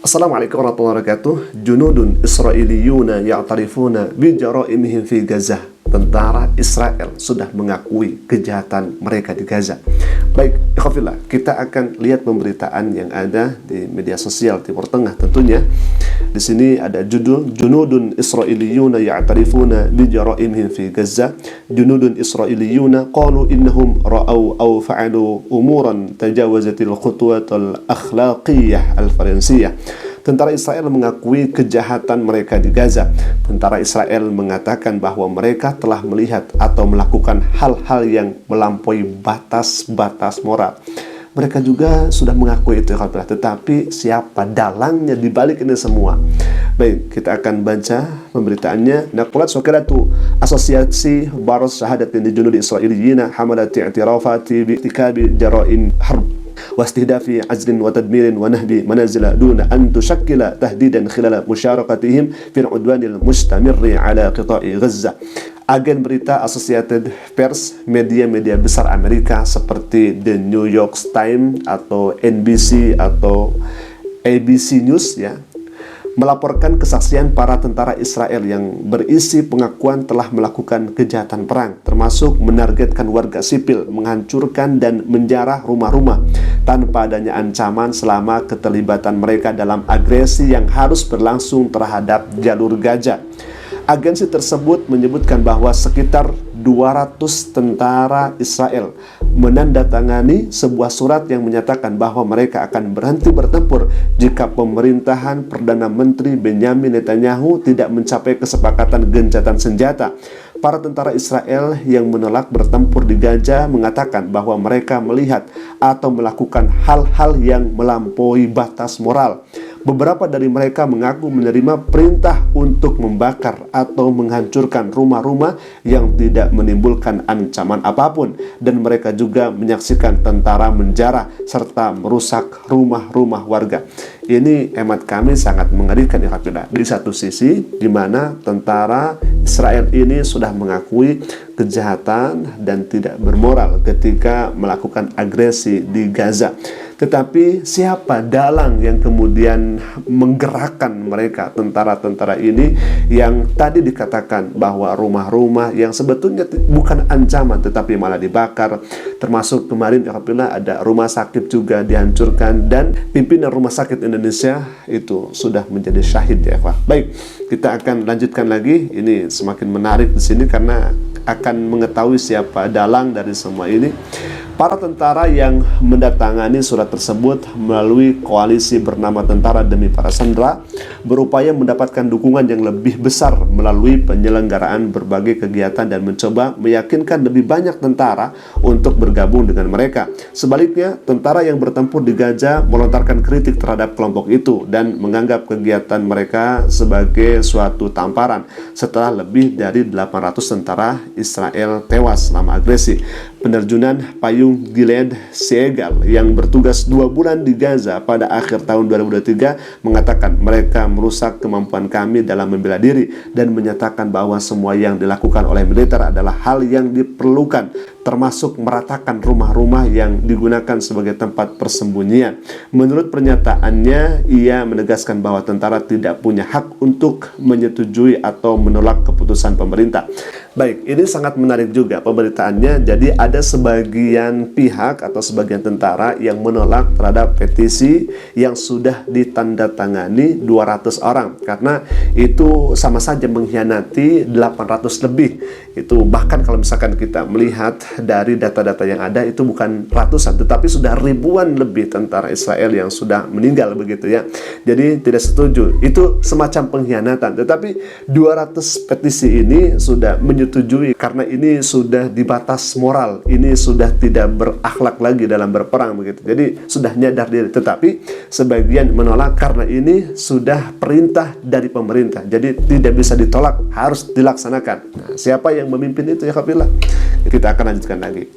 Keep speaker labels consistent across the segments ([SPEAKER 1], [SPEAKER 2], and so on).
[SPEAKER 1] Assalamualaikum warahmatullahi wabarakatuh. Junudun Israiliyuna ya'tarifuna bijaraimihim fi Gaza. Tentara Israel sudah mengakui kejahatan mereka di Gaza. Baik, ikhwafillah, kita akan lihat pemberitaan yang ada di media sosial Timur Tengah tentunya. Di sini ada judul Junudun Israiliyuna ya'tarifuna bijaraimihim fi Gaza. Junudun Israiliyuna qalu innahum ra'au aw fa'alu umuran tajawazatil khutuwatul akhlaqiyah al-faransiyah. Tentara Israel mengakui kejahatan mereka di Gaza. Tentara Israel mengatakan bahwa mereka telah melihat atau melakukan hal-hal yang melampaui batas-batas moral. Mereka juga sudah mengakui itu, tetapi siapa dalangnya di balik ini semua? Baik, kita akan baca pemberitaannya. Naqulat Wakilatu Asosiasi Baros Syahadatin di Junudi Israiliyina Hamalati i'tirafati bi'tikabi jaraim harb واستهداف عزل وتدمير ونهب منازل دون أن تشكل تهديدا خلال مشاركتهم في العدوان المستمر على قطاع غزة. Agen berita Associated Press, media-media besar Amerika seperti The New York Times atau NBC atau ABC News melaporkan kesaksian para tentara Israel yang berisi pengakuan telah melakukan kejahatan perang, termasuk menargetkan warga sipil, menghancurkan dan menjarah rumah-rumah tanpa adanya ancaman selama keterlibatan mereka dalam agresi yang harus berlangsung terhadap jalur Gaza. Agensi tersebut menyebutkan bahwa sekitar 200 tentara Israel menandatangani sebuah surat yang menyatakan bahwa mereka akan berhenti bertempur jika pemerintahan Perdana Menteri Benyamin Netanyahu tidak mencapai kesepakatan gencatan senjata. Para tentara Israel yang menolak bertempur di Gaza mengatakan bahwa mereka melihat atau melakukan hal-hal yang melampaui batas moral. Beberapa dari mereka mengaku menerima perintah untuk membakar atau menghancurkan rumah-rumah yang tidak menimbulkan ancaman apapun, dan mereka juga menyaksikan tentara menjarah serta merusak rumah-rumah warga. Ini hemat kami sangat mengerikan, ya Habibullah. Di satu sisi, di mana tentara Israel ini sudah mengakui kejahatan dan tidak bermoral ketika melakukan agresi di Gaza. Tetapi siapa dalang yang kemudian menggerakkan mereka, tentara-tentara ini yang tadi dikatakan bahwa rumah-rumah yang sebetulnya bukan ancaman tetapi malah dibakar, termasuk kemarin alhamdulillah ada rumah sakit juga dihancurkan, dan pimpinan rumah sakit Indonesia itu sudah menjadi syahid, ya Pak. Baik, kita akan lanjutkan lagi. Ini semakin menarik di sini karena akan mengetahui siapa dalang dari semua ini. Para tentara yang mendatangani surat tersebut melalui koalisi bernama Tentara Demi Para Sandera berupaya mendapatkan dukungan yang lebih besar melalui penyelenggaraan berbagai kegiatan dan mencoba meyakinkan lebih banyak tentara untuk bergabung dengan mereka. Sebaliknya, tentara yang bertempur di Gaza melontarkan kritik terhadap kelompok itu dan menganggap kegiatan mereka sebagai suatu tamparan setelah lebih dari 800 tentara Israel tewas selama agresi. Penerjunan payung Gilad Segal yang bertugas 2 bulan di Gaza pada akhir tahun 2023 mengatakan mereka merusak kemampuan kami dalam membela diri dan menyatakan bahwa semua yang dilakukan oleh militer adalah hal yang diperlukan, termasuk meratakan rumah-rumah yang digunakan sebagai tempat persembunyian. Menurut pernyataannya, ia menegaskan bahwa tentara tidak punya hak untuk menyetujui atau menolak keputusan pemerintah. Baik, ini sangat menarik juga pemberitaannya. Jadi ada sebagian pihak atau sebagian tentara yang menolak terhadap petisi yang sudah ditandatangani 200 orang, karena itu sama saja mengkhianati 800 lebih. Itu bahkan kalau misalkan kita melihat dari data-data yang ada, itu bukan ratusan tetapi sudah ribuan lebih tentara Israel yang sudah meninggal, begitu ya. Jadi tidak setuju, itu semacam pengkhianatan. Tetapi 200 petisi ini sudah menyetujui karena ini sudah di batas moral, ini sudah tidak berakhlak lagi dalam berperang, begitu. Jadi sudah nyadar diri. Tetapi sebagian menolak karena ini sudah perintah dari pemerintah, jadi tidak bisa ditolak, harus dilaksanakan. Nah, siapa yang memimpin itu, ya Habibullah? Kita akan lanjutkan lagi.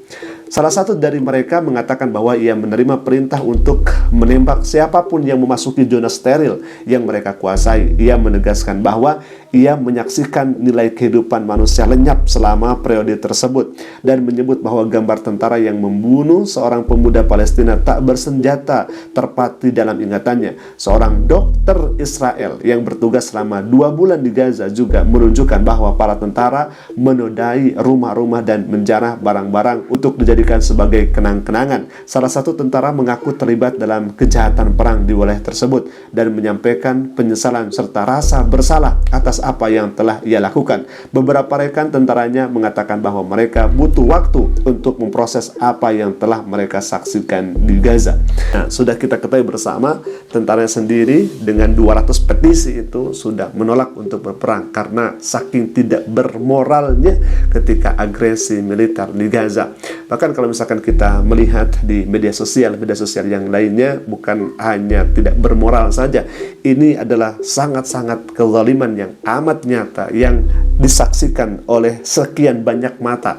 [SPEAKER 1] Salah satu dari mereka mengatakan bahwa ia menerima perintah untuk menembak siapapun yang memasuki zona steril yang mereka kuasai. Ia menegaskan bahwa ia menyaksikan nilai kehidupan manusia lenyap selama periode tersebut dan menyebut bahwa gambar tentara yang membunuh seorang pemuda Palestina tak bersenjata terpatri dalam ingatannya. Seorang dokter Israel yang bertugas selama 2 bulan di Gaza juga menunjukkan bahwa para tentara menodai rumah-rumah dan menjarah barang-barang untuk dijadikan sebagai kenang-kenangan. Salah satu tentara mengaku terlibat dalam kejahatan perang di wilayah tersebut dan menyampaikan penyesalan serta rasa bersalah atas apa yang telah ia lakukan. Beberapa rekan tentaranya mengatakan bahwa mereka butuh waktu untuk memproses apa yang telah mereka saksikan di Gaza. Nah, sudah kita ketahui bersama, tentaranya sendiri dengan 200 petisi itu sudah menolak untuk berperang karena saking tidak bermoralnya ketika agresi militer di Gaza. Bahkan kalau misalkan kita melihat di media sosial yang lainnya, bukan hanya tidak bermoral saja, ini adalah sangat-sangat kezaliman yang amat nyata yang disaksikan oleh sekian banyak mata,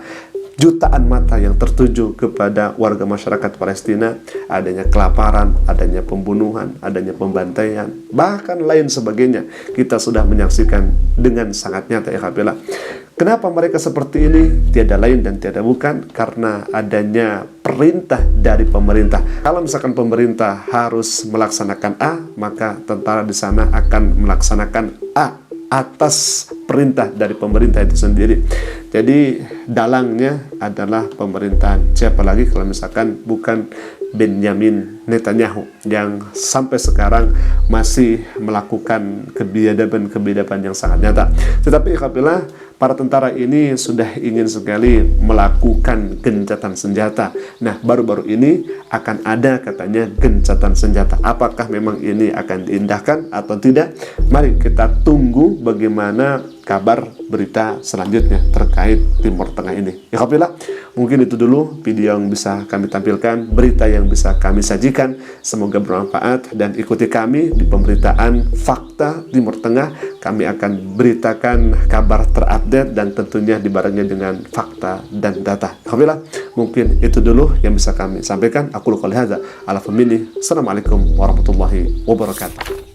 [SPEAKER 1] jutaan mata yang tertuju kepada warga masyarakat Palestina. Adanya kelaparan, adanya pembunuhan, adanya pembantaian, bahkan lain sebagainya. Kita sudah menyaksikan dengan sangat nyata, ya Kabilah. Kenapa mereka seperti ini? Tiada lain dan tiada bukan karena adanya perintah dari pemerintah. Kalau misalkan pemerintah harus melaksanakan A, maka tentara di sana akan melaksanakan A atas perintah dari pemerintah itu sendiri. Jadi dalangnya adalah pemerintahan. Siapa lagi kalau misalkan bukan Benyamin Netanyahu yang sampai sekarang masih melakukan kebiadaban yang sangat nyata. Tetapi apabila para tentara ini sudah ingin sekali melakukan gencatan senjata. Nah, baru-baru ini akan ada katanya gencatan senjata. Apakah memang ini akan diindahkan atau tidak? Mari kita tunggu bagaimana kabar berita selanjutnya terkait Timur Tengah ini. Ya Alhamdulillah, mungkin itu dulu video yang bisa kami tampilkan, berita yang bisa kami sajikan. Semoga bermanfaat dan ikuti kami di pemberitaan Fakta Timur Tengah. Kami akan beritakan kabar terupdate dan tentunya dibarengi dengan fakta dan data. Alhamdulillah, mungkin itu dulu yang bisa kami sampaikan. Aku qouli hadza ala famili. Assalamualaikum warahmatullahi wabarakatuh.